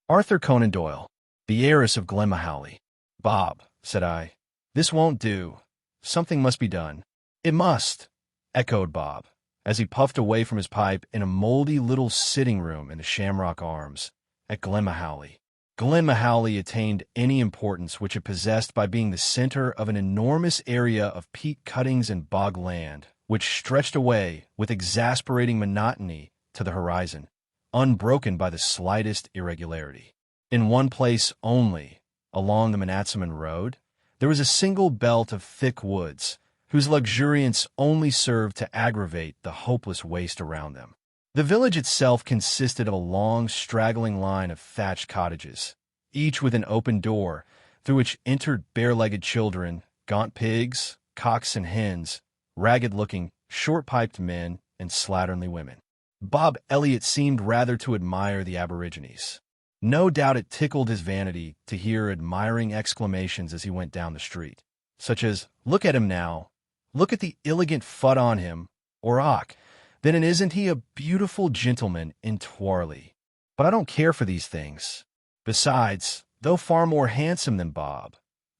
Arthur Conan Doyle, the Heiress of Glenmahowley. Bob, said I, this won't do. Something must be done. It must, echoed Bob, as he puffed away from his pipe in a moldy little sitting room in the Shamrock Arms at Glenmahowley. Glenmahowley attained any importance which it possessed by being the center of an enormous area of peat cuttings and bog land, which stretched away with exasperating monotony to the horizon, unbroken by the slightest irregularity. In one place only, along the Monatsaman Road, there was a single belt of thick woods, whose luxuriance only served to aggravate the hopeless waste around them. The village itself consisted of a long, straggling line of thatched cottages, each with an open door, through which entered bare-legged children, gaunt pigs, cocks and hens, ragged-looking, short-piped men, and slatternly women. Bob Elliott seemed rather to admire the aborigines. No doubt it tickled his vanity to hear admiring exclamations as he went down the street, such as, "Look at him now! Look at the elegant fut on him!" or "Och, then and isn't he a beautiful gentleman entirely?" But I don't care for these things. Besides, though far more handsome than Bob,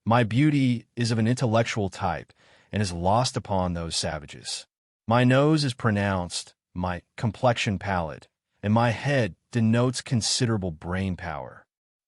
my beauty is of an intellectual type and is lost upon those savages. My nose is pronounced, my complexion pallid, and my head denotes considerable brain power.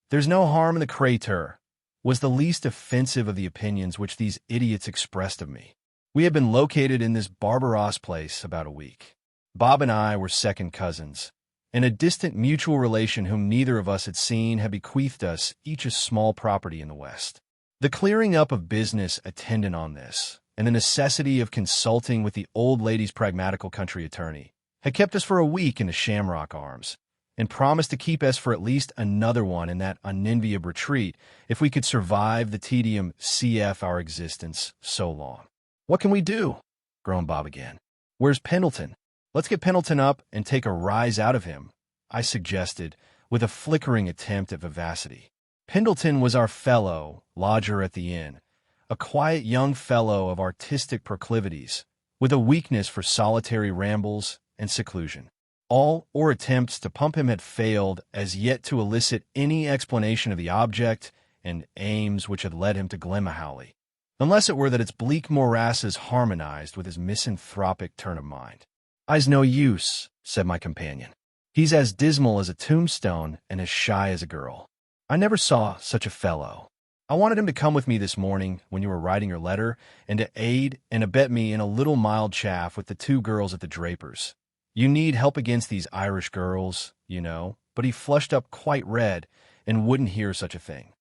"There's no harm in the cratur," was the least offensive of the opinions which these idiots expressed of me. We had been located in this barbarous place about a week. Bob and I were second cousins, and a distant mutual relation whom neither of us had seen had bequeathed us each a small property in the West. The clearing up of business attendant on this, and the necessity of consulting with the old lady's pragmatical country attorney, had kept us for a week in the Shamrock Arms, and promised to keep us for at least another one in that unenviable retreat if we could survive the tedium cf. Our existence so long. "What can we do?" groaned Bob again. "Where's Pendleton? Let's get Pendleton up and take a rise out of him," I suggested, with a flickering attempt at vivacity. Pendleton was our fellow lodger at the inn, a quiet young fellow of artistic proclivities, with a weakness for solitary rambles and seclusion. All our attempts to pump him had failed as yet to elicit any explanation of the object and aims which had led him to Glenmahowley, unless it were that its bleak morasses harmonized with his misanthropic turn of mind. "I's no use," said my companion. "He's as dismal as a tombstone and as shy as a girl. I never saw such a fellow. I wanted him to come with me this morning when you were writing your letter, and to aid and abet me in a little mild chaff with the two girls at the draper's. You need help against these Irish girls, you know," but he flushed up quite red and wouldn't hear such a thing.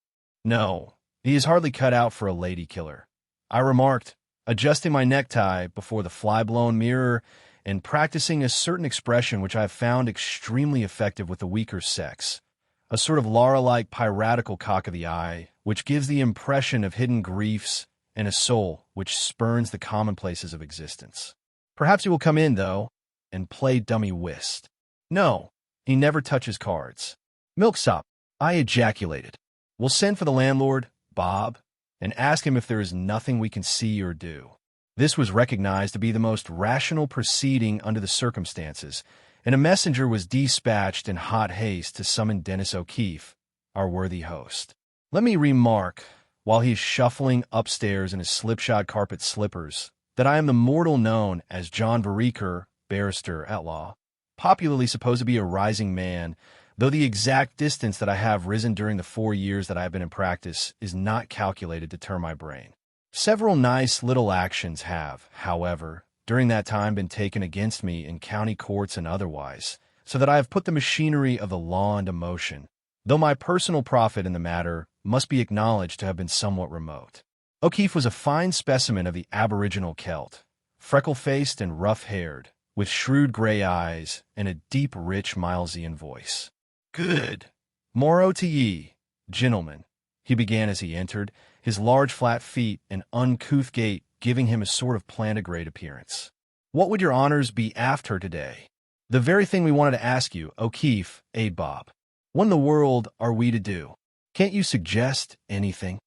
"No, he is hardly cut out for a lady killer," I remarked, adjusting my necktie before the fly-blown mirror and practicing a certain expression which I have found extremely effective with the weaker sex, a sort of Laura-like piratical cock of the eye, which gives the impression of hidden griefs and a soul which spurns the commonplaces of existence. "Perhaps he will come in, though, and play dummy whist." "No, he never touches cards." "Milksop," I ejaculated. "We'll send for the landlord, Bob, and ask him if there is nothing we can see or do." This was recognized to be the most rational proceeding under the circumstances, and a messenger was dispatched in hot haste to summon Dennis O'Keefe, our worthy host. Let me remark, while he is shuffling upstairs in his slipshod carpet slippers, that I am the mortal known as John Vereker, barrister at law, popularly supposed to be a rising man, though the exact distance that I have risen during the 4 years that I have been in practice is not calculated to turn my brain. Several nice little actions have, however, during that time been taken against me in county courts and otherwise, so that I have put the machinery of the law into motion, though my personal profit in the matter must be acknowledged to have been somewhat remote. O'Keefe was a fine specimen of the aboriginal Celt, freckle-faced and rough-haired, with shrewd gray eyes and a deep, rich Milesian voice. "Good morrow to ye, gentlemen," he began as he entered, his large flat feet and uncouth gait giving him a sort of plantigrade appearance. "What would your honors be after today?" "The very thing we wanted to ask you, O'Keefe, Bob. What in the world are we to do? Can't you suggest anything?"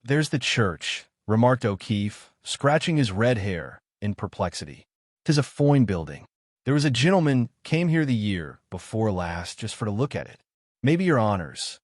"There's the church," remarked O'Keefe, scratching his red hair in perplexity. "'Tis a fine building. There was a gentleman came here the year before last just for to look at it. Maybe your honors.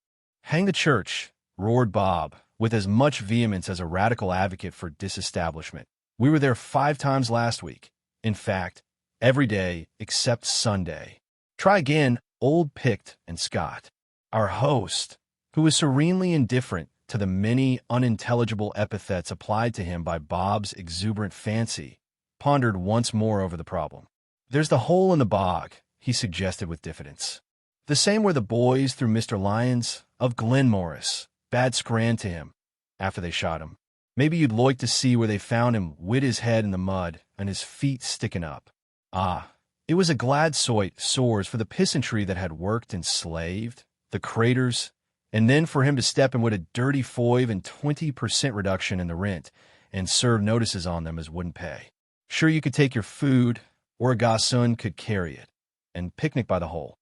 Hang the church, roared Bob, with as much vehemence as a radical advocate for disestablishment. We were there 5 times last week. In fact, every day except Sunday. Try again, old Pict and Scott. Our host, who was serenely indifferent to the many unintelligible epithets applied to him by Bob's exuberant fancy, pondered once more over the problem. There's the hole in the bog, he suggested with diffidence. The same where the boys threw Mr. Lyons of Glenmorris bade scran to him after they shot him. Maybe you'd like to see where they found him wid his head in the mud and his feet sticking up. Ah, it was a glad sight, sores for the peasantry that had worked and slaved, the craters, and then for him to step in with a dirty 5 and 20% reduction in the rent and serve notices on them as wouldn't pay. Sure, you could take your food, or a gossoon could carry it, and picnic by the hole.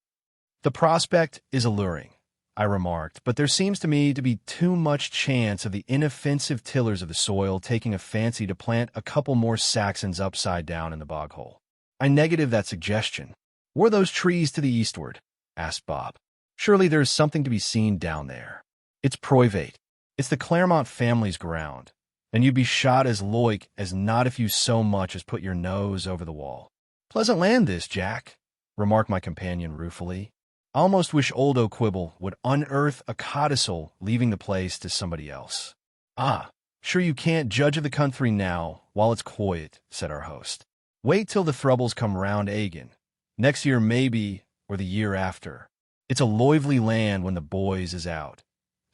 The prospect is alluring, I remarked, but there seems to me to be too much chance of the inoffensive tillers of the soil taking a fancy to plant a couple more Saxons upside down in the bog hole. I negative that suggestion. Were those trees to the eastward? Asked Bob. Surely there is something to be seen down there. It's private. It's the Claremont family's ground, and you'd be shot as loik as not if you so much as put your nose over the wall. Pleasant land this, Jack, remarked my companion ruefully. I almost wish old O'Quibble would unearth a codicil leaving the place to somebody else. Ah, sure you can't judge of the country now while it's quiet, said our host. Wait till the throubles come round again. Next year maybe, or the year after. It's a lively land when the boys is out.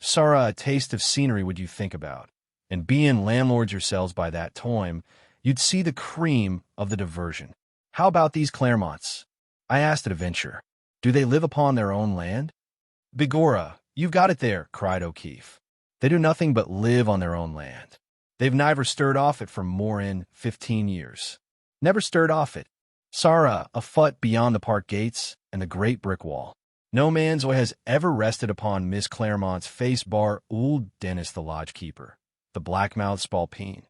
Sorra a taste of scenery would you think about. And being landlords yourselves by that time, you'd see the cream of the diversion. How about these Claremonts? I asked at a venture. Do they live upon their own land? Begorra, you've got it there, cried O'Keefe. They do nothing but live on their own land. They've never stirred off it for more'n 15 years. Never stirred off it. Sorra a foot beyond the park gates and the great brick wall. No man's eye has ever rested upon Miss Claremont's face bar old Dennis the lodge-keeper, the black-mouthed spalpeen.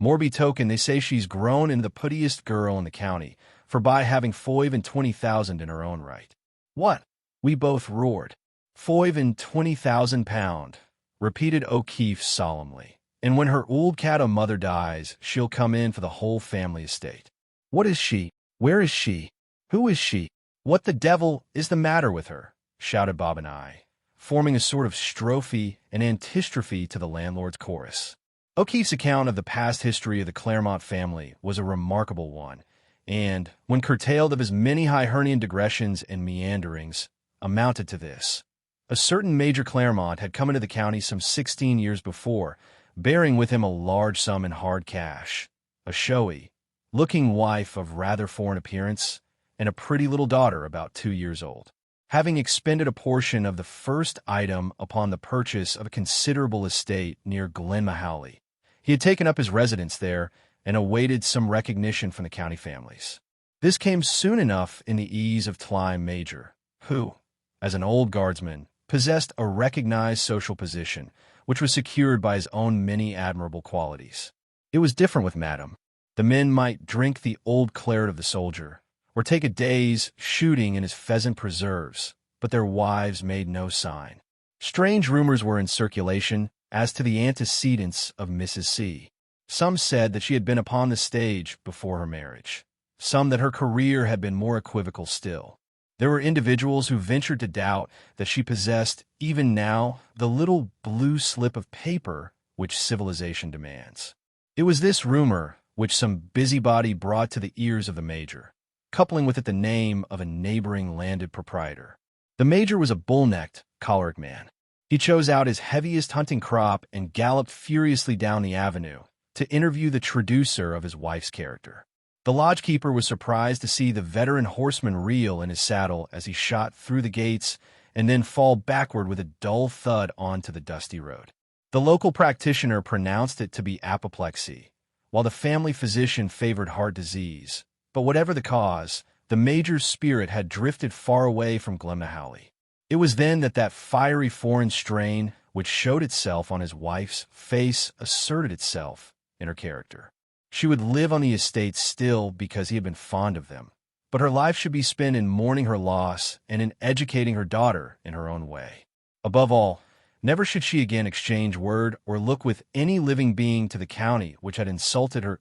More betoken, they say she's grown into the puttiest girl in the county, for by having 5 and 20,000 in her own right. What? We both roared. 5 and 20,000 pound, repeated O'Keefe solemnly. And when her old cat o' mother dies, she'll come in for the whole family estate. What is she? Where is she? Who is she? What the devil is the matter with her? Shouted Bob and I, forming a sort of strophe and antistrophe to the landlord's chorus. O'Keefe's account of the past history of the Claremont family was a remarkable one, and, when curtailed of his many Hibernian digressions and meanderings, amounted to this. A certain Major Claremont had come into the county some 16 years before, bearing with him a large sum in hard cash, a showy, looking wife of rather foreign appearance, and a pretty little daughter about 2 years old. Having expended a portion of the first item upon the purchase of a considerable estate near Glenmahowley, he had taken up his residence there and awaited some recognition from the county families. This came soon enough in the ease of Tlyme Major, who, as an old guardsman, possessed a recognized social position, which was secured by his own many admirable qualities. It was different with Madam. The men might drink the old claret of the soldier, or take a day's shooting in his pheasant preserves, but their wives made no sign. Strange rumors were in circulation as to the antecedents of Mrs. C. Some said that she had been upon the stage before her marriage, some that her career had been more equivocal still. There were individuals who ventured to doubt that she possessed, even now, the little blue slip of paper which civilization demands. It was this rumor which some busybody brought to the ears of the Major, coupling with it the name of a neighboring landed proprietor. The Major was a bull-necked, choleric man. He chose out his heaviest hunting crop and galloped furiously down the avenue to interview the traducer of his wife's character. The lodge-keeper was surprised to see the veteran horseman reel in his saddle as he shot through the gates and then fall backward with a dull thud onto the dusty road. The local practitioner pronounced it to be apoplexy, while the family physician favored heart disease. But whatever the cause, the Major's spirit had drifted far away from Glenmahowley. It was then that fiery foreign strain which showed itself on his wife's face asserted itself in her character. She would live on the estate still because he had been fond of them, but her life should be spent in mourning her loss and in educating her daughter in her own way. Above all, never should she again exchange word or look with any living being to the county which had insulted her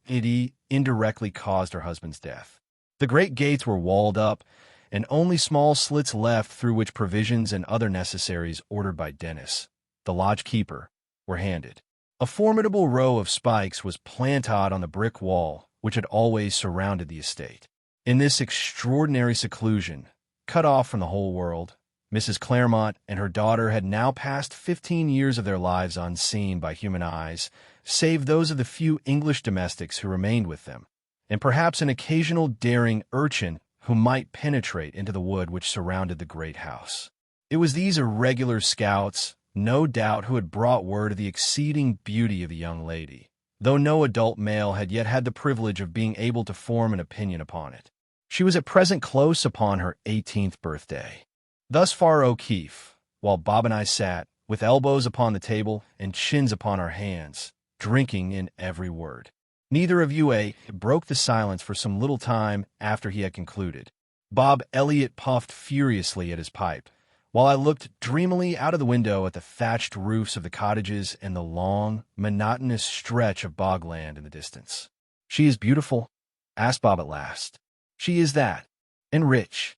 indirectly caused her husband's death. The great gates were walled up, and only small slits left through which provisions and other necessaries ordered by Dennis, the lodge keeper, were handed. A formidable row of spikes was planted on the brick wall which had always surrounded the estate. In this extraordinary seclusion, cut off from the whole world, Mrs. Claremont and her daughter had now passed 15 years of their lives unseen by human eyes, save those of the few English domestics who remained with them, and perhaps an occasional daring urchin who might penetrate into the wood which surrounded the great house. It was these irregular scouts, no doubt, who had brought word of the exceeding beauty of the young lady, though no adult male had yet had the privilege of being able to form an opinion upon it. She was at present close upon her 18th birthday. Thus far O'Keefe, while Bob and I sat, with elbows upon the table and chins upon our hands, drinking in every word. Neither of you broke the silence for some little time after he had concluded. Bob Elliott puffed furiously at his pipe, while I looked dreamily out of the window at the thatched roofs of the cottages and the long, monotonous stretch of bogland in the distance. "She is beautiful?" asked Bob at last. "She is that. And rich?"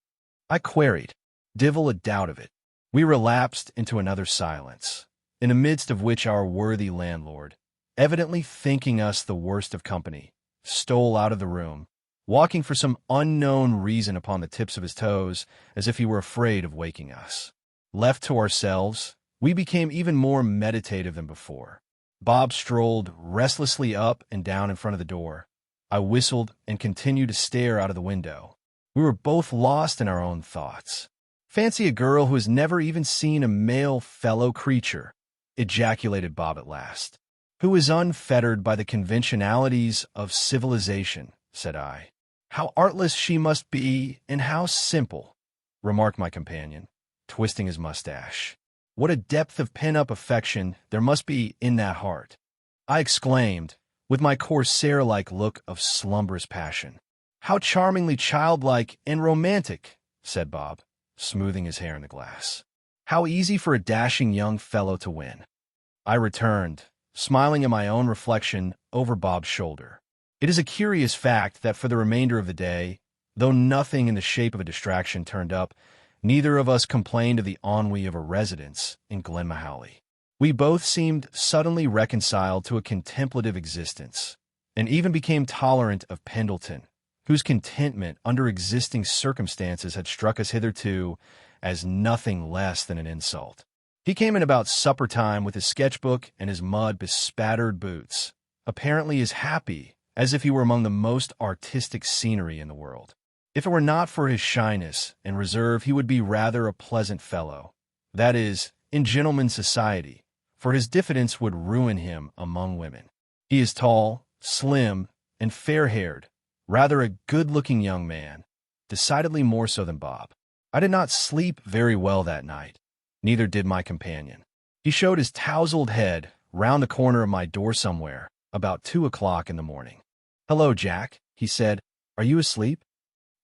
I queried. "Divil a doubt of it." We relapsed into another silence, in the midst of which our worthy landlord, evidently thinking us the worst of company, stole out of the room, walking for some unknown reason upon the tips of his toes, as if he were afraid of waking us. Left to ourselves, we became even more meditative than before. Bob strolled restlessly up and down in front of the door. I whistled and continued to stare out of the window. We were both lost in our own thoughts. "Fancy a girl who has never even seen a male fellow creature," ejaculated Bob at last. "Who is unfettered by the conventionalities of civilization," said I. "How artless she must be, and how simple," remarked my companion, twisting his mustache. "What a depth of pent-up affection there must be in that heart," I exclaimed, with my corsair-like look of slumberous passion. "How charmingly childlike and romantic," said Bob, smoothing his hair in the glass. "How easy for a dashing young fellow to win," I returned, smiling at my own reflection over Bob's shoulder. It is a curious fact that for the remainder of the day, though nothing in the shape of a distraction turned up, neither of us complained of the ennui of a residence in Glenmahowley. We both seemed suddenly reconciled to a contemplative existence, and even became tolerant of Pendleton, whose contentment under existing circumstances had struck us hitherto as nothing less than an insult. He came in about supper time with his sketchbook and his mud-bespattered boots, apparently as happy as if he were among the most artistic scenery in the world. If it were not for his shyness and reserve, he would be rather a pleasant fellow, that is, in gentlemen's society, for his diffidence would ruin him among women. He is tall, slim, and fair-haired, rather a good-looking young man, decidedly more so than Bob. I did not sleep very well that night. Neither did my companion. He showed his tousled head round the corner of my door somewhere, about 2 o'clock in the morning. "Hello, Jack," he said. "Are you asleep?"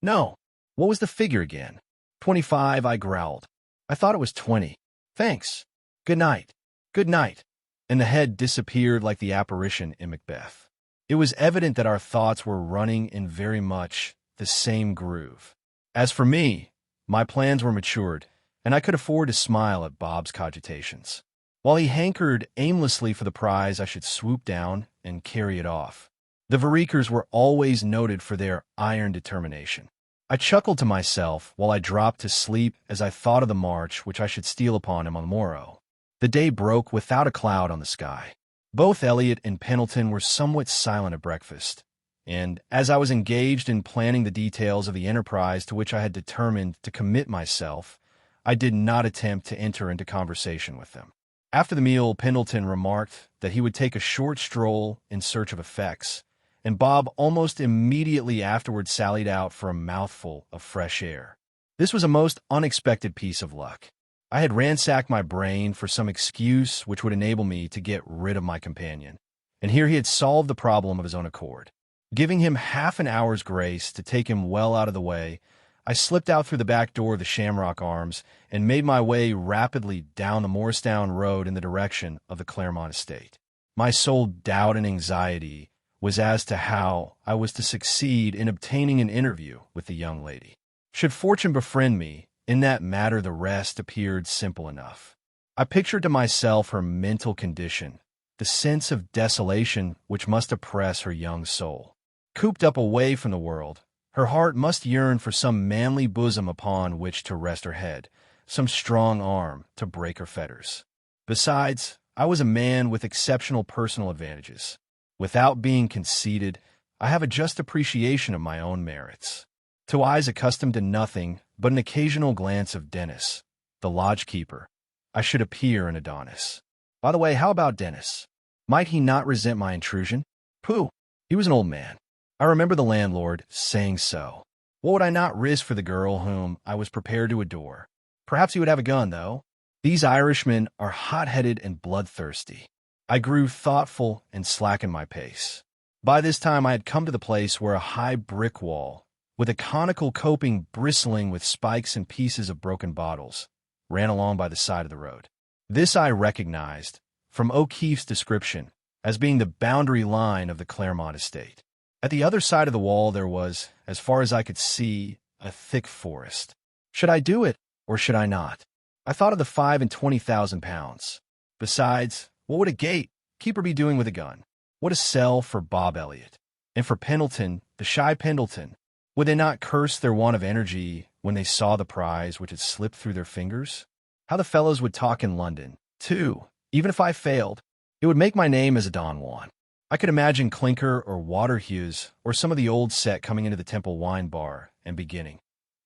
"No." "What was the figure again?" 25, I growled. "I thought it was 20. "Thanks. Good night." "Good night." And the head disappeared like the apparition in Macbeth. It was evident that our thoughts were running in very much the same groove. As for me, my plans were matured, and I could afford to smile at Bob's cogitations. While he hankered aimlessly for the prize, I should swoop down and carry it off. The Verekers were always noted for their iron determination. I chuckled to myself while I dropped to sleep as I thought of the march which I should steal upon him on the morrow. The day broke without a cloud on the sky. Both Elliott and Pendleton were somewhat silent at breakfast, and as I was engaged in planning the details of the enterprise to which I had determined to commit myself, I did not attempt to enter into conversation with them. After the meal, Pendleton remarked that he would take a short stroll in search of effects, and Bob almost immediately afterward sallied out for a mouthful of fresh air. This was a most unexpected piece of luck. I had ransacked my brain for some excuse which would enable me to get rid of my companion, and here he had solved the problem of his own accord. Giving him half an hour's grace to take him well out of the way, I slipped out through the back door of the Shamrock Arms and made my way rapidly down the Morristown Road in the direction of the Claremont estate. My sole doubt and anxiety was as to how I was to succeed in obtaining an interview with the young lady. Should fortune befriend me, in that matter the rest appeared simple enough. I pictured to myself her mental condition, the sense of desolation which must oppress her young soul. Cooped up away from the world, her heart must yearn for some manly bosom upon which to rest her head, some strong arm to break her fetters. Besides, I was a man with exceptional personal advantages. Without being conceited, I have a just appreciation of my own merits. To eyes accustomed to nothing but an occasional glance of Dennis, the lodge-keeper, I should appear an Adonis. By the way, how about Dennis? Might he not resent my intrusion? Pooh! He was an old man. I remember the landlord saying so. What would I not risk for the girl whom I was prepared to adore? Perhaps he would have a gun, though. These Irishmen are hot-headed and bloodthirsty. I grew thoughtful and slackened my pace. By this time I had come to the place where a high brick wall, with a conical coping bristling with spikes and pieces of broken bottles, ran along by the side of the road. This I recognized, from O'Keefe's description, as being the boundary line of the Claremont estate. At the other side of the wall there was, as far as I could see, a thick forest. Should I do it, or should I not? I thought of the £25,000. Besides, what would a gatekeeper be doing with a gun? What a sell for Bob Elliott. And for Pendleton, the shy Pendleton, would they not curse their want of energy when they saw the prize which had slipped through their fingers? How the fellows would talk in London, too. Even if I failed, it would make my name as a Don Juan. I could imagine Clinker or Waterhughes or some of the old set coming into the Temple wine bar and beginning,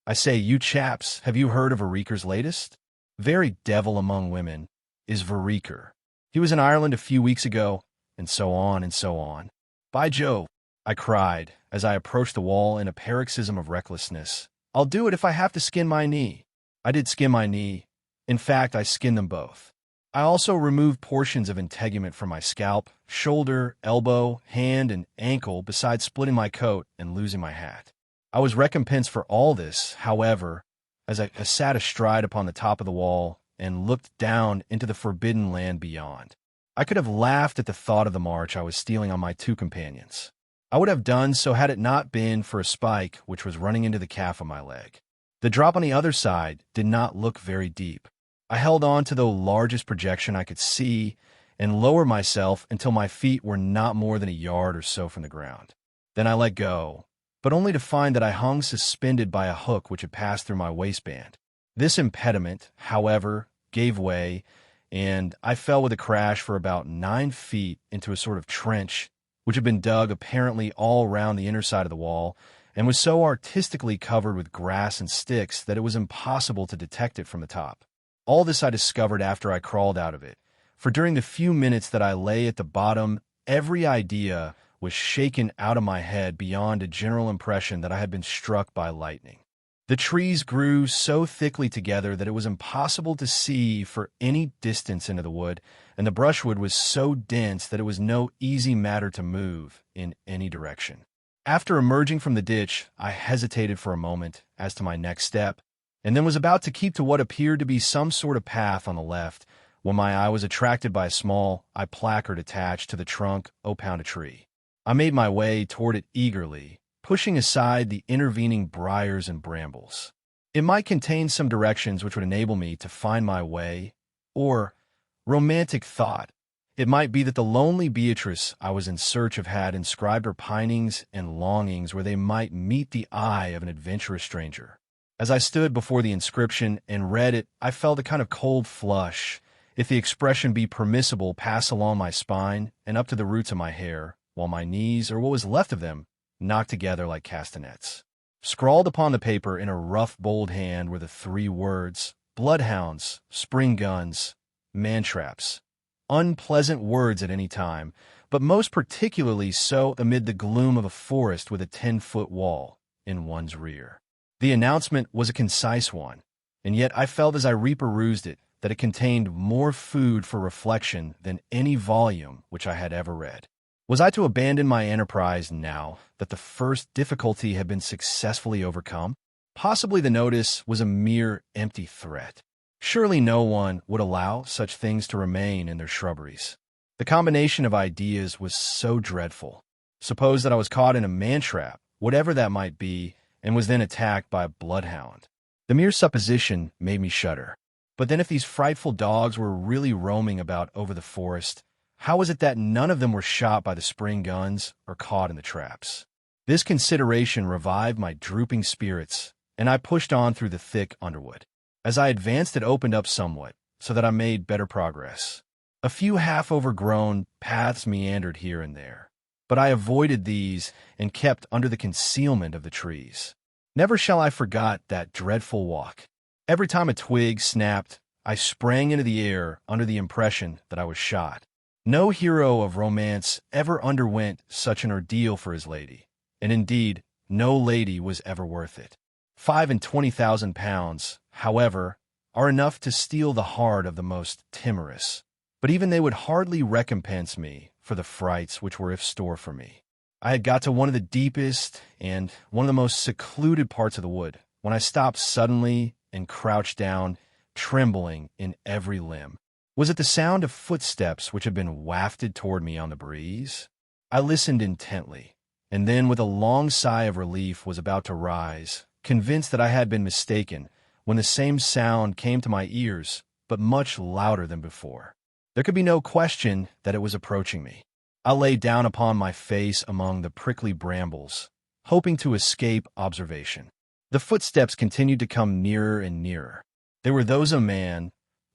"I say, you chaps, have you heard of Vereker's latest? Very devil among women is Vereker. He was in Ireland a few weeks ago," and so on and so on. "By Jove," I cried as I approached the wall in a paroxysm of recklessness, "I'll do it if I have to skin my knee." I did skin my knee. In fact, I skinned them both. I also removed portions of integument from my scalp, shoulder, elbow, hand, and ankle, besides splitting my coat and losing my hat. I was recompensed for all this, however, as I sat astride upon the top of the wall and looked down into the forbidden land beyond. I could have laughed at the thought of the march I was stealing on my two companions. I would have done so had it not been for a spike which was running into the calf of my leg. The drop on the other side did not look very deep. I held on to the largest projection I could see and lowered myself until my feet were not more than a yard or so from the ground. Then I let go, but only to find that I hung suspended by a hook which had passed through my waistband. This impediment, however, gave way, and I fell with a crash for about 9 feet into a sort of trench which had been dug apparently all round the inner side of the wall and was so artistically covered with grass and sticks that it was impossible to detect it from the top. All this I discovered after I crawled out of it, for during the few minutes that I lay at the bottom, every idea was shaken out of my head beyond a general impression that I had been struck by lightning. The trees grew so thickly together that it was impossible to see for any distance into the wood, and the brushwood was so dense that it was no easy matter to move in any direction. After emerging from the ditch, I hesitated for a moment as to my next step, and then was about to keep to what appeared to be some sort of path on the left, when my eye was attracted by a small placard attached to the trunk of a tree. I made my way toward it eagerly, pushing aside the intervening briars and brambles. It might contain some directions which would enable me to find my way, or, romantic thought, it might be that the lonely Beatrice I was in search of had inscribed her pinings and longings where they might meet the eye of an adventurous stranger. As I stood before the inscription and read it, I felt a kind of cold flush, if the expression be permissible, pass along my spine and up to the roots of my hair, while my knees, or what was left of them, knocked together like castanets. Scrawled upon the paper in a rough, bold hand were the 3 words, "Bloodhounds, spring guns, man-traps." Unpleasant words at any time, but most particularly so amid the gloom of a forest with a 10-foot wall in one's rear. The announcement was a concise one, and yet I felt as I reperused it that it contained more food for reflection than any volume which I had ever read. Was I to abandon my enterprise now that the first difficulty had been successfully overcome? Possibly the notice was a mere empty threat. Surely no one would allow such things to remain in their shrubberies. The combination of ideas was so dreadful. Suppose that I was caught in a man-trap, whatever that might be, and was then attacked by a bloodhound. The mere supposition made me shudder. But then if these frightful dogs were really roaming about over the forest, how was it that none of them were shot by the spring guns or caught in the traps? This consideration revived my drooping spirits, and I pushed on through the thick underwood. As I advanced, it opened up somewhat, so that I made better progress. A few half-overgrown paths meandered here and there, but I avoided these and kept under the concealment of the trees. Never shall I forget that dreadful walk. Every time a twig snapped, I sprang into the air under the impression that I was shot. No hero of romance ever underwent such an ordeal for his lady, and indeed, no lady was ever worth it. 25,000 pounds, however, are enough to steal the heart of the most timorous, but even they would hardly recompense me for the frights which were in store for me. I had got to one of the deepest and one of the most secluded parts of the wood, when I stopped suddenly and crouched down, trembling in every limb. Was it the sound of footsteps which had been wafted toward me on the breeze? I listened intently, and then with a long sigh of relief was about to rise, convinced that I had been mistaken, when the same sound came to my ears, but much louder than before. There could be no question that it was approaching me. I lay down upon my face among the prickly brambles, hoping to escape observation. The footsteps continued to come nearer and nearer. They were those of a man,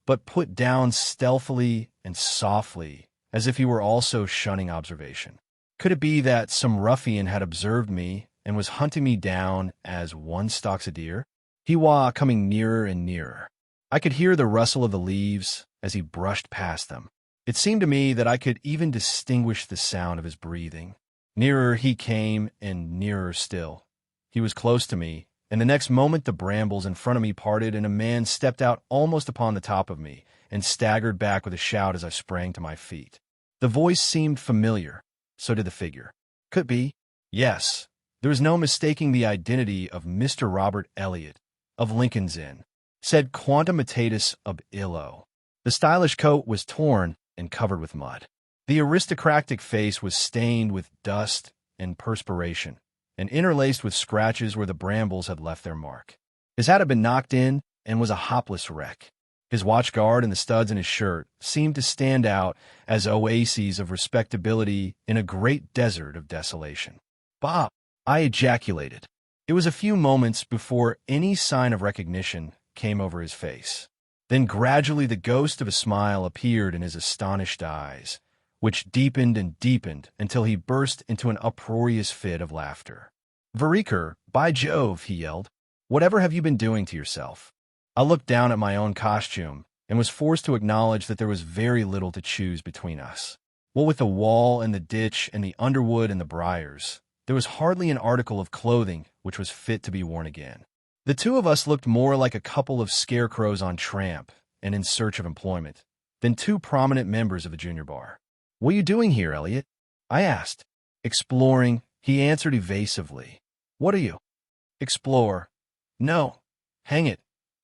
but put down stealthily and softly, as if he were also shunning observation. Could it be that some ruffian had observed me and was hunting me down as one stalks a deer? He was coming nearer and nearer. I could hear the rustle of the leaves as he brushed past them. It seemed to me that I could even distinguish the sound of his breathing. Nearer he came, and nearer still. He was close to me, and the next moment the brambles in front of me parted, and a man stepped out almost upon the top of me, and staggered back with a shout as I sprang to my feet. The voice seemed familiar. So did the figure. Could be. Yes. There was no mistaking the identity of Mr. Robert Elliott, of Lincoln's Inn, said quantum mutatis ab illo. The stylish coat was torn and covered with mud. The aristocratic face was stained with dust and perspiration, and interlaced with scratches where the brambles had left their mark. His hat had been knocked in and was a hopless wreck. His watch-guard and the studs in his shirt seemed to stand out as oases of respectability in a great desert of desolation. "Bob!" I ejaculated. It was a few moments before any sign of recognition came over his face. Then gradually the ghost of a smile appeared in his astonished eyes, which deepened and deepened until he burst into an uproarious fit of laughter. "Vereker, by Jove!" he yelled. "Whatever have you been doing to yourself?" I looked down at my own costume and was forced to acknowledge that there was very little to choose between us. What with the wall and the ditch and the underwood and the briars, there was hardly an article of clothing which was fit to be worn again. The two of us looked more like a couple of scarecrows on tramp and in search of employment than two prominent members of a junior bar. "What are you doing here, Elliott?" I asked. "Exploring," he answered evasively. "What are you?" "Explore." "No. Hang it.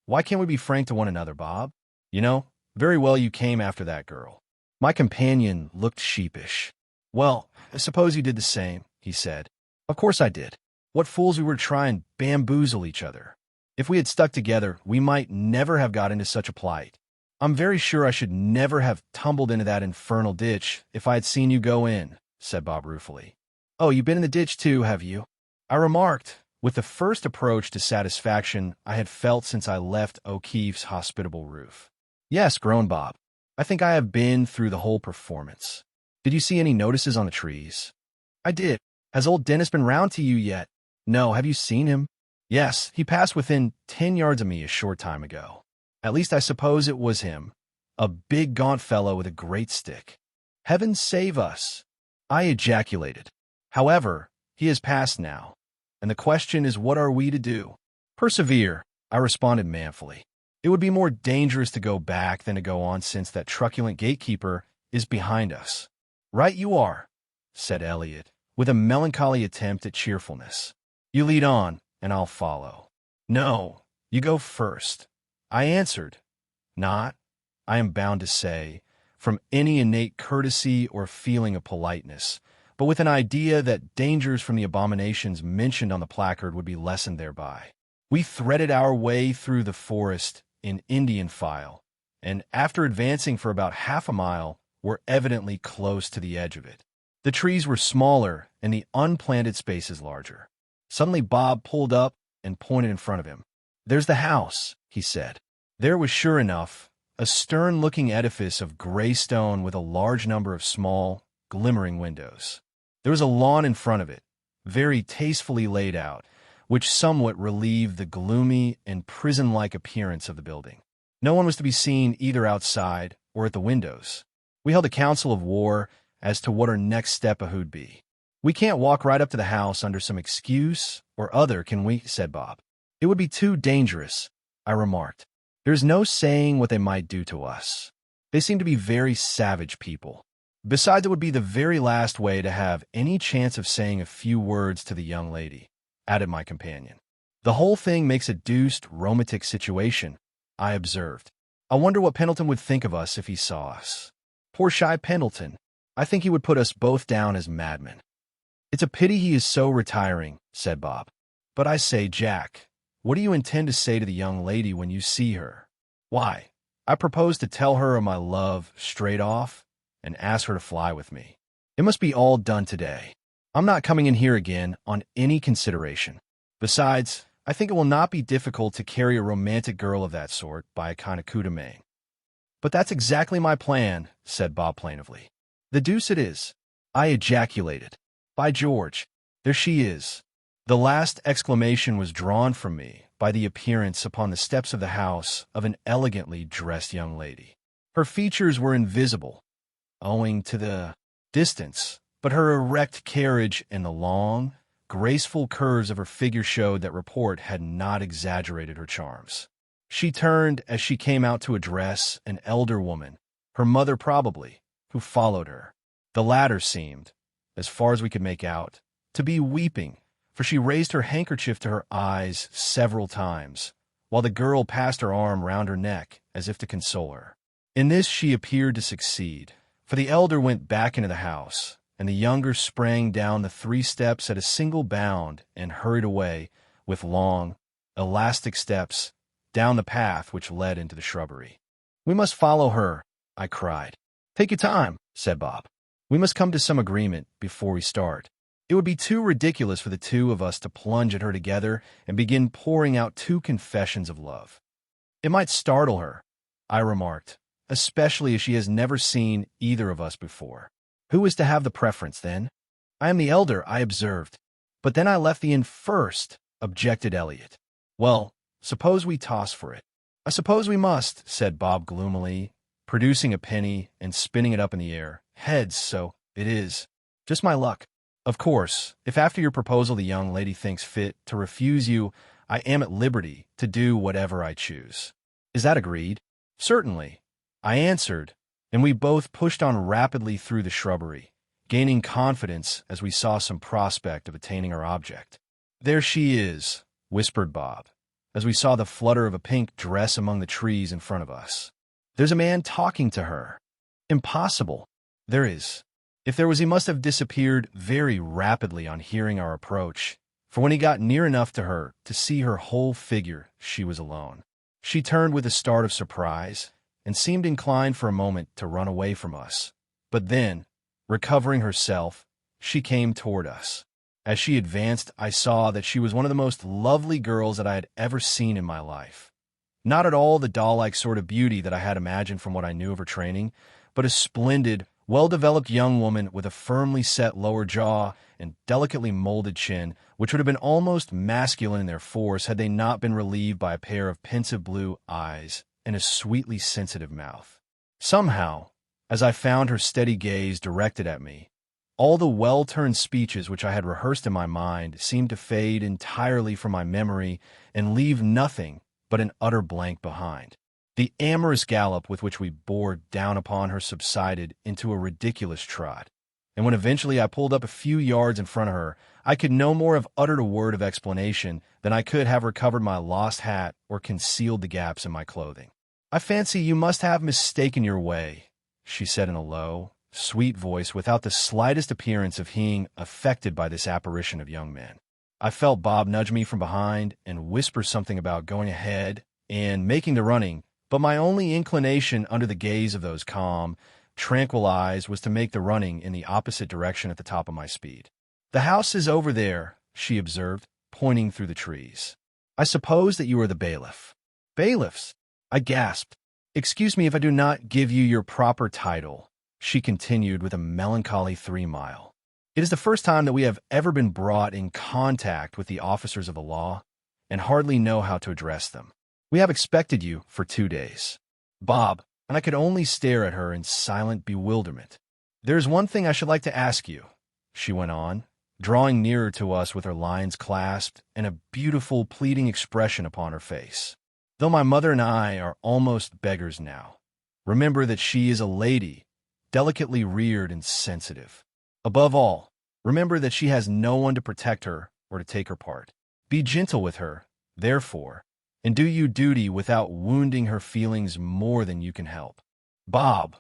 Why can't we be frank to one another, Bob? You know, very well you came after that girl." My companion looked sheepish. "Well, I suppose you did the same," he said. "Of course I did. What fools we were to try and bamboozle each other. If we had stuck together, we might never have got into such a plight. I'm very sure I should never have tumbled into that infernal ditch if I had seen you go in," said Bob ruefully. "Oh, you've been in the ditch too, have you?" I remarked, with the first approach to satisfaction I had felt since I left O'Keefe's hospitable roof. "Yes," groaned Bob. "I think I have been through the whole performance. Did you see any notices on the trees?" "I did. Has old Dennis been round to you yet?" "No. Have you seen him?" "Yes. He passed within 10 yards of me a short time ago. At least I suppose it was him. A big gaunt fellow with a great stick." "Heaven save us!" I ejaculated. "However, he has passed now, and the question is, what are we to do?" "Persevere," I responded manfully. "It would be more dangerous to go back than to go on, since that truculent gatekeeper is behind us." "Right you are. said Elliott, with a melancholy attempt at cheerfulness. You lead on, and I'll follow. No, you go first, I answered, not, I am bound to say, from any innate courtesy or feeling of politeness, but with an idea that dangers from the abominations mentioned on the placard would be lessened thereby. We threaded our way through the forest in Indian file, and after advancing for about half a mile, were evidently close to the edge of it. The trees were smaller and the unplanted spaces larger. Suddenly Bob pulled up and pointed in front of him. There's the house, he said. There was sure enough, a stern-looking edifice of gray stone with a large number of small, glimmering windows. There was a lawn in front of it, very tastefully laid out, which somewhat relieved the gloomy and prison-like appearance of the building. No one was to be seen either outside or at the windows. We held a council of war as to what our next step would be. We can't walk right up to the house under some excuse or other, can we? Said Bob. It would be too dangerous, I remarked. There's no saying what they might do to us. They seem to be very savage people. Besides, it would be the very last way to have any chance of saying a few words to the young lady, added my companion. The whole thing makes a deuced romantic situation, I observed. I wonder what Pendleton would think of us if he saw us. Poor shy Pendleton. I think he would put us both down as madmen. It's a pity he is so retiring, said Bob. But I say, Jack, what do you intend to say to the young lady when you see her? Why, I propose to tell her of my love straight off and ask her to fly with me. It must be all done today. I'm not coming in here again on any consideration. Besides, I think it will not be difficult to carry a romantic girl of that sort by a kind of coup de main. But that's exactly my plan, said Bob plaintively. The deuce it is, I ejaculated. By George, there she is. The last exclamation was drawn from me by the appearance upon the steps of the house of an elegantly dressed young lady. Her features were invisible, owing to the distance, but her erect carriage and the long, graceful curves of her figure showed that report had not exaggerated her charms. She turned as she came out to address an elder woman, her mother probably, who followed her. The latter seemed, as far as we could make out, to be weeping, for she raised her handkerchief to her eyes several times, while the girl passed her arm round her neck as if to console her. In this she appeared to succeed, for the elder went back into the house, and the younger sprang down the 3 steps at a single bound and hurried away with long, elastic steps down the path which led into the shrubbery. We must follow her, I cried. Take your time, said Bob. We must come to some agreement before we start. It would be too ridiculous for the two of us to plunge at her together and begin pouring out 2 confessions of love. It might startle her, I remarked, especially as she has never seen either of us before. Who is to have the preference, then? I am the elder, I observed. But then I left the inn first, objected Elliott. Well, suppose we toss for it. I suppose we must, said Bob gloomily, producing a penny and spinning it up in the air. Heads, so it is. Just my luck. Of course, if after your proposal the young lady thinks fit to refuse you, I am at liberty to do whatever I choose. Is that agreed? Certainly, I answered, and we both pushed on rapidly through the shrubbery, gaining confidence as we saw some prospect of attaining our object. There she is, whispered Bob, as we saw the flutter of a pink dress among the trees in front of us. There's a man talking to her. Impossible. There is. If there was, he must have disappeared very rapidly on hearing our approach, for when he got near enough to her to see her whole figure, she was alone. She turned with a start of surprise, and seemed inclined for a moment to run away from us. But then, recovering herself, she came toward us. As she advanced, I saw that she was one of the most lovely girls that I had ever seen in my life. Not at all the doll-like sort of beauty that I had imagined from what I knew of her training, but a splendid, well-developed young woman with a firmly set lower jaw and delicately molded chin, which would have been almost masculine in their force had they not been relieved by a pair of pensive blue eyes and a sweetly sensitive mouth. Somehow, as I found her steady gaze directed at me, all the well-turned speeches which I had rehearsed in my mind seemed to fade entirely from my memory and leave nothing but an utter blank behind. The amorous gallop with which we bore down upon her subsided into a ridiculous trot, and when eventually I pulled up a few yards in front of her, I could no more have uttered a word of explanation than I could have recovered my lost hat or concealed the gaps in my clothing. "I fancy you must have mistaken your way," she said in a low, sweet voice without the slightest appearance of being affected by this apparition of young men. I felt Bob nudge me from behind and whisper something about going ahead and making the running, but my only inclination under the gaze of those calm, tranquil eyes was to make the running in the opposite direction at the top of my speed. "The house is over there," she observed, pointing through the trees. "I suppose that you are the bailiff." "Bailiffs?" I gasped. "Excuse me if I do not give you your proper title," she continued with a melancholy 3-mile. "It is the first time that we have ever been brought in contact with the officers of the law, and hardly know how to address them. We have expected you for 2 days." "Bob," and I could only stare at her in silent bewilderment. "There is one thing I should like to ask you," she went on, drawing nearer to us with her lines clasped and a beautiful, pleading expression upon her face. "Though my mother and I are almost beggars now, remember that she is a lady, delicately reared and sensitive. Above all, remember that she has no one to protect her or to take her part. Be gentle with her, therefore, and do you duty without wounding her feelings more than you can help." "Bob,"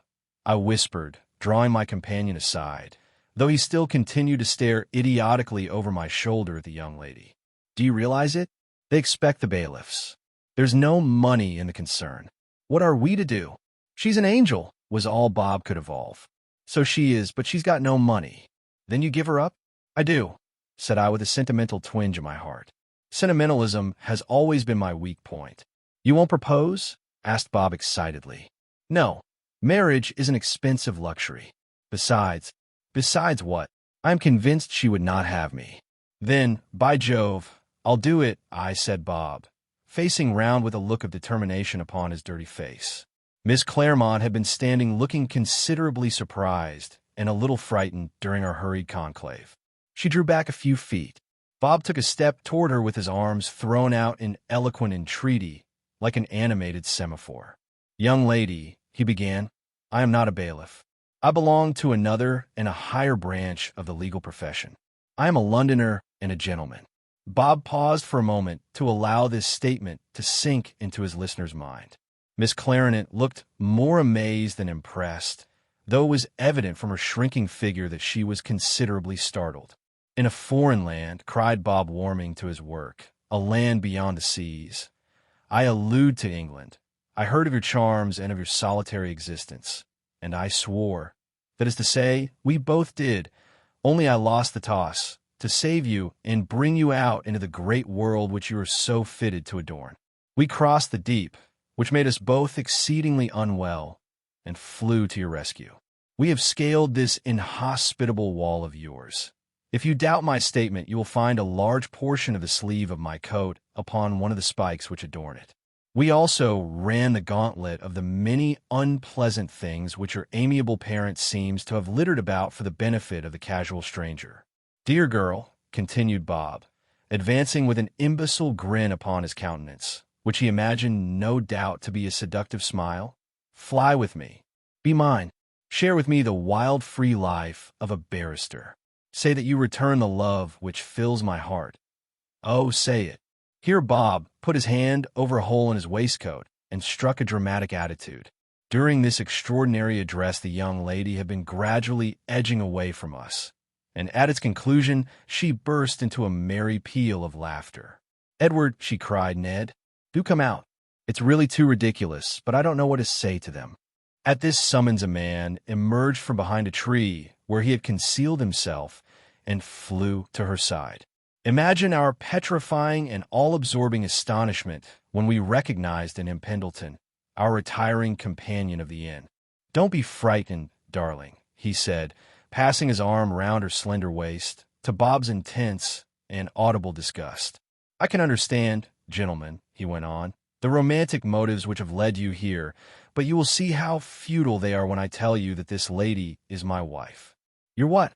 I whispered, drawing my companion aside, though he still continued to stare idiotically over my shoulder at the young lady. "Do you realize it? They expect the bailiffs. There's no money in the concern. What are we to do?" "She's an angel," was all Bob could evolve. "So she is, but she's got no money." "Then you give her up?" "I do," said I with a sentimental twinge in my heart. "Sentimentalism has always been my weak point." "You won't propose?" asked Bob excitedly. "No. Marriage is an expensive luxury. Besides what? I am convinced she would not have me." "Then, by Jove, I'll do it," said Bob, facing round with a look of determination upon his dirty face. Miss Claremont had been standing looking considerably surprised and a little frightened during our hurried conclave. She drew back a few feet. Bob took a step toward her with his arms thrown out in eloquent entreaty, like an animated semaphore. "Young lady," he began, "I am not a bailiff. I belong to another and a higher branch of the legal profession. I am a Londoner and a gentleman." Bob paused for a moment to allow this statement to sink into his listener's mind. Miss Claremont looked more amazed than impressed, though it was evident from her shrinking figure that she was considerably startled. "In a foreign land," cried Bob, warming to his work, "a land beyond the seas. I allude to England. I heard of your charms and of your solitary existence, and I swore. That is to say, we both did, only I lost the toss, to save you and bring you out into the great world which you are so fitted to adorn. We crossed the deep, which made us both exceedingly unwell, and flew to your rescue. We have scaled this inhospitable wall of yours. If you doubt my statement, you will find a large portion of the sleeve of my coat upon one of the spikes which adorn it. We also ran the gauntlet of the many unpleasant things which your amiable parent seems to have littered about for the benefit of the casual stranger. Dear girl," continued Bob, advancing with an imbecile grin upon his countenance, which he imagined no doubt to be a seductive smile, "fly with me. Be mine. Share with me the wild free life of a barrister. Say that you return the love which fills my heart. Oh, say it." Here Bob put his hand over a hole in his waistcoat and struck a dramatic attitude. During this extraordinary address the young lady had been gradually edging away from us, and at its conclusion she burst into a merry peal of laughter. "Edward," she cried, "Ned, do come out. It's really too ridiculous, but I don't know what to say to them." At this summons a man emerged from behind a tree where he had concealed himself and flew to her side. Imagine our petrifying and all-absorbing astonishment when we recognized in him Pendleton, our retiring companion of the inn. "Don't be frightened, darling," he said, passing his arm round her slender waist, to Bob's intense and audible disgust. "I can understand, gentlemen," he went on, "the romantic motives which have led you here, but you will see how futile they are when I tell you that this lady is my wife." "Your what?"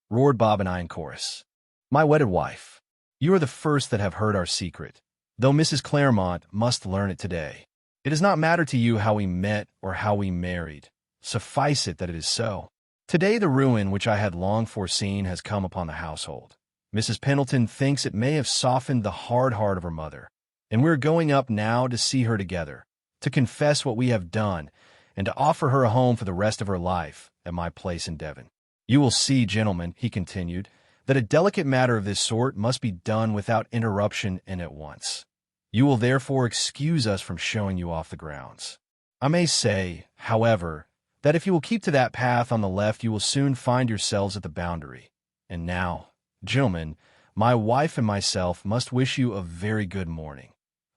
roared Bob and I in chorus. "My wedded wife. You are the first that have heard our secret, though Mrs. Claremont must learn it today. It does not matter to you how we met or how we married. Suffice it that it is so. Today the ruin which I had long foreseen has come upon the household. Mrs. Pendleton thinks it may have softened the hard heart of her mother, and we're going up now to see her together, to confess what we have done, and to offer her a home for the rest of her life at my place in Devon. You will see, gentlemen," he continued, "that a delicate matter of this sort must be done without interruption and at once. You will therefore excuse us from showing you off the grounds. I may say, however, that if you will keep to that path on the left you will soon find yourselves at the boundary. And now, gentlemen, my wife and myself must wish you a very good morning."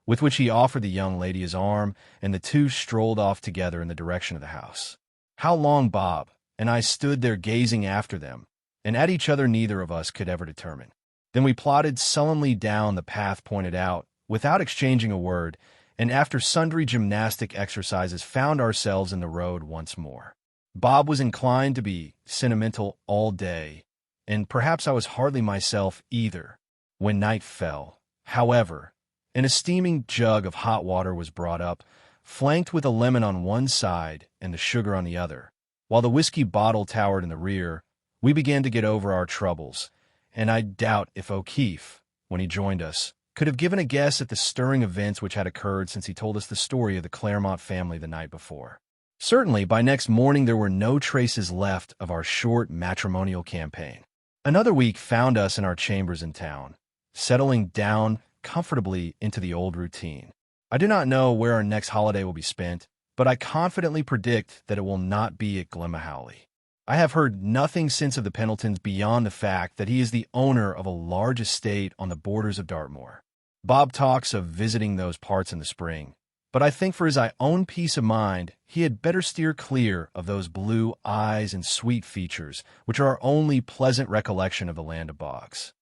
With which he offered the young lady his arm, and the two strolled off together in the direction of the house. How long Bob and I stood there gazing after them, and at each other neither of us could ever determine. Then we plodded sullenly down the path pointed out, without exchanging a word, and after sundry gymnastic exercises found ourselves in the road once more. Bob was inclined to be sentimental all day, and perhaps I was hardly myself either. When night fell, however, and a steaming jug of hot water was brought up, flanked with a lemon on one side and the sugar on the other, while the whiskey bottle towered in the rear. We began to get over our troubles, and I doubt if O'Keefe, when he joined us, could have given a guess at the stirring events which had occurred since he told us the story of the Claremont family the night before. Certainly, by next morning there were no traces left of our short matrimonial campaign. Another week found us in our chambers in town, settling down comfortably into the old routine. I do not know where our next holiday will be spent, but I confidently predict that it will not be at Glenmahowley. I have heard nothing since of the Pendletons beyond the fact that he is the owner of a large estate on the borders of Dartmoor. Bob talks of visiting those parts in the spring, but I think for his own peace of mind he had better steer clear of those blue eyes and sweet features which are our only pleasant recollection of the land of bogs.